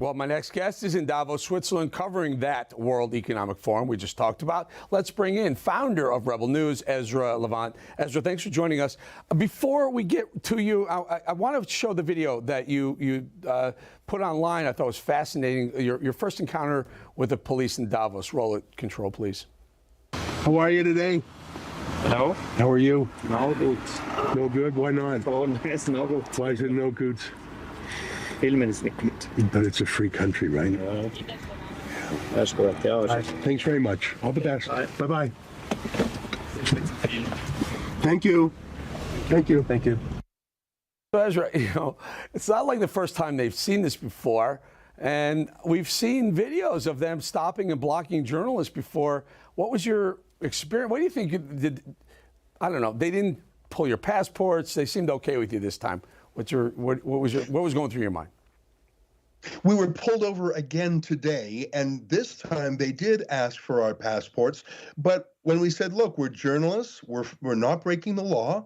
Well, my next guest is in Davos, Switzerland, covering that World Economic Forum we just talked about. Let's bring in founder of Rebel News, Ezra Levant. Ezra, thanks for joining us. Before we get to you, I want to show the video that you put online. I thought it was fascinating. Your first encounter with the police in Davos. Roll it, control, please. How are you today? Hello? How are you? No good. No good? Why not? Oh, it's no good. Why is it no good? Filmen is nicht gut. But it's a free country, right? That's correct. Yeah. Thanks very much. All the best. Bye. Bye-bye. Thank you. Thank you. Thank you. So Ezra, it's not like the first time they've seen this before. And we've seen videos of them stopping and blocking journalists before. What was your experience? What do you think you did? I don't know. They didn't pull your passports. They seemed okay with you this time. What was going through your mind? We were pulled over again today, and this time they did ask for our passports. But when we said, look, we're journalists, we're not breaking the law,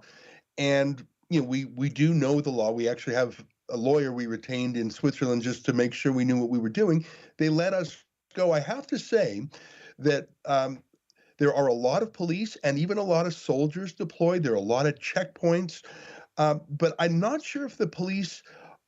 and we do know the law. We actually have a lawyer we retained in Switzerland just to make sure we knew what we were doing. They let us go. I have to say that there are a lot of police and even a lot of soldiers deployed. There are a lot of checkpoints. But I'm not sure if the police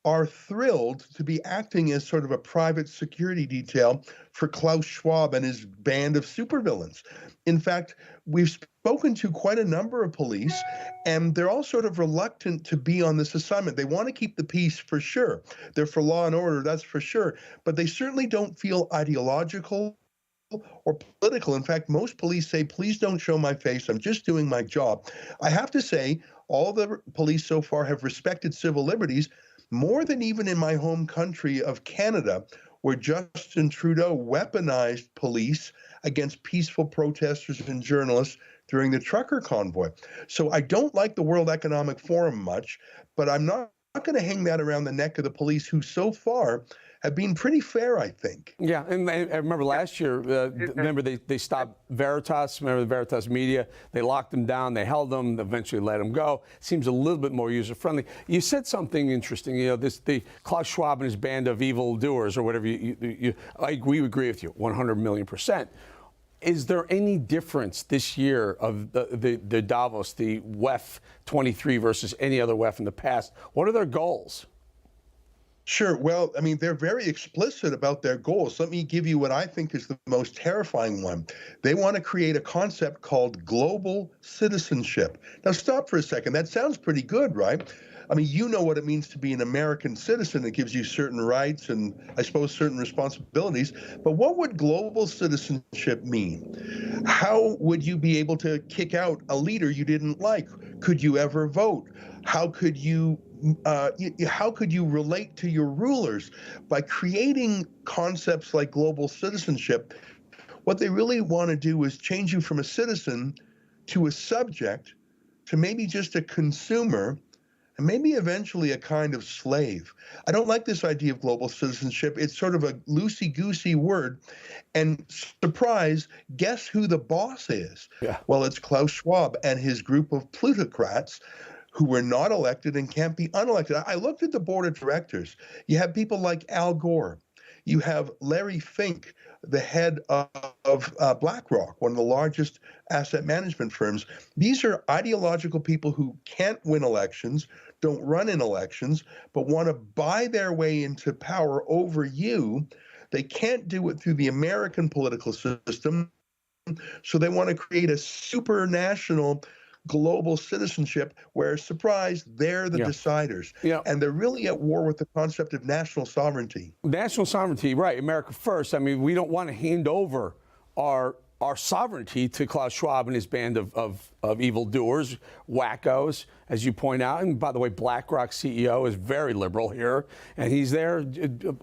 are thrilled to be acting as sort of a private security detail for Klaus Schwab and his band of supervillains. In fact, we've spoken to quite a number of police, and they're all sort of reluctant to be on this assignment. They want to keep the peace for sure. They're for law and order, that's for sure. But they certainly don't feel ideological or political. In fact, most police say, please don't show my face. I'm just doing my job. I have to say, all the police so far have respected civil liberties more than even in my home country of Canada, where Justin Trudeau weaponized police against peaceful protesters and journalists during the trucker convoy. So I don't like the World Economic Forum much, but I'm not going to hang that around the neck of the police, who so far have been pretty fair, I think. Yeah, and I remember last year, remember they stopped Veritas, remember the Veritas media, they locked them down, they held them, eventually let them go. Seems a little bit more user-friendly. You said something interesting, the Klaus Schwab and his band of evildoers, or whatever, we agree with you, 100 million%. Is there any difference this year of the Davos, the WEF 23 versus any other WEF in the past? What are their goals? Sure. Well, I mean, they're very explicit about their goals. Let me give you what I think is the most terrifying one. They want to create a concept called global citizenship. Now, stop for a second. That sounds pretty good, right? I mean, you know what it means to be an American citizen. It gives you certain rights and, I suppose, certain responsibilities. But what would global citizenship mean? How would you be able to kick out a leader you didn't like? Could you ever vote? How could you relate to your rulers? By creating concepts like global citizenship, what they really want to do is change you from a citizen to a subject, to maybe just a consumer, and maybe eventually a kind of slave. I don't like this idea of global citizenship. It's sort of a loosey-goosey word. And surprise, guess who the boss is? Yeah. Well, it's Klaus Schwab and his group of plutocrats who were not elected and can't be unelected. I looked at the board of directors. You have people like Al Gore. You have Larry Fink, the head of BlackRock, one of the largest asset management firms. These are ideological people who can't win elections, don't run in elections, but want to buy their way into power over you. They can't do it through the American political system, so they want to create a supranational global citizenship where, surprise, they're the deciders. Yeah. And they're really at war with the concept of national sovereignty. National sovereignty, right, America first. I mean, we don't want to hand over our sovereignty to Klaus Schwab and his band of evildoers, wackos, as you point out. And by the way, BlackRock CEO is very liberal here, and he's there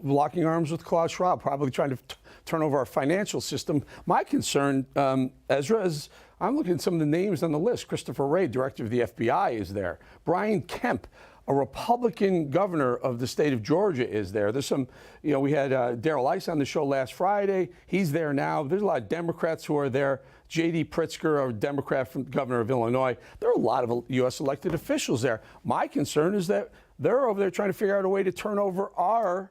locking arms with Klaus Schwab, probably trying to turn over our financial system. My concern, Ezra, is I'm looking at some of the names on the list. Christopher Wray, director of the FBI, is there. Brian Kemp, a Republican governor of the state of Georgia, is there. There's some, we had Darrell Issa on the show last Friday. He's there now. There's a lot of Democrats who are there. J.D. Pritzker, a Democrat from governor of Illinois. There are a lot of U.S. elected officials there. My concern is that they're over there trying to figure out a way to turn over our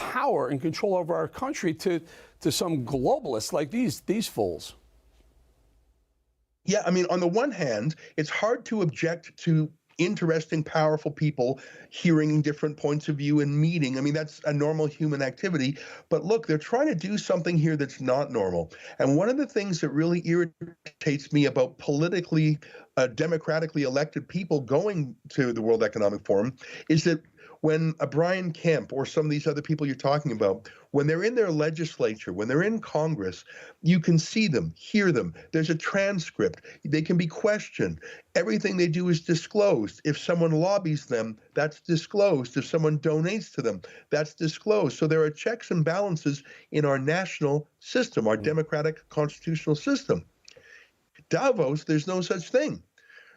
power and control over our country to some globalists like these fools. Yeah, I mean, on the one hand, it's hard to object to interesting, powerful people hearing different points of view and meeting. I mean, that's a normal human activity. But look, they're trying to do something here that's not normal. And one of the things that really irritates me about politically, democratically elected people going to the World Economic Forum is that when a Brian Kemp or some of these other people you're talking about, when they're in their legislature, when they're in Congress, you can see them, hear them. There's a transcript. They can be questioned. Everything they do is disclosed. If someone lobbies them, that's disclosed. If someone donates to them, that's disclosed. So there are checks and balances in our national system, our democratic constitutional system. Davos, there's no such thing.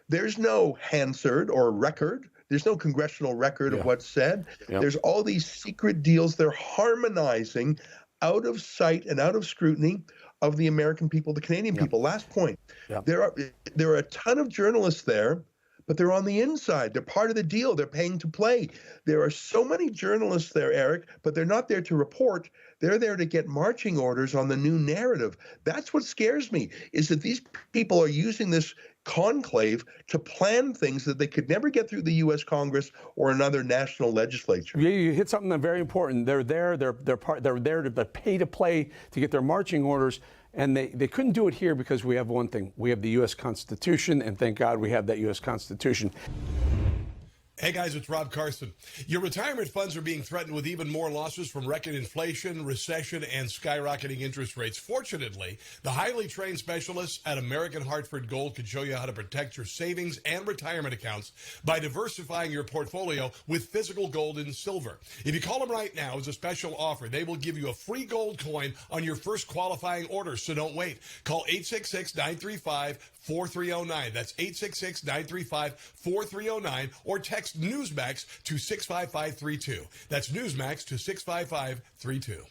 There's no Hansard or record. There's no congressional record of what's said. There's all these secret deals. They're harmonizing out of sight and out of scrutiny of the American people, the Canadian people. Last point. There are a ton of journalists there, but they're on the inside. They're part of the deal. They're paying to play. There are so many journalists there, Eric, but they're not there to report. They're there to get marching orders on the new narrative. That's what scares me, is that these people are using this conclave to plan things that they could never get through the U.S. Congress or another national legislature. Yeah, you hit something that's very important. They're there. They're there to pay to play to get their marching orders, and they couldn't do it here because we have one thing: we have the U.S. Constitution, and thank God we have that U.S. Constitution. Hey guys, it's Rob Carson. Your retirement funds are being threatened with even more losses from record inflation, recession, and skyrocketing interest rates. Fortunately, the highly trained specialists at American Hartford Gold can show you how to protect your savings and retirement accounts by diversifying your portfolio with physical gold and silver. If you call them right now as a special offer, they will give you a free gold coin on your first qualifying order, so don't wait. Call 866-935-4309. That's 866-935-4309, or text Newsmax to 65532. That's Newsmax to 65532.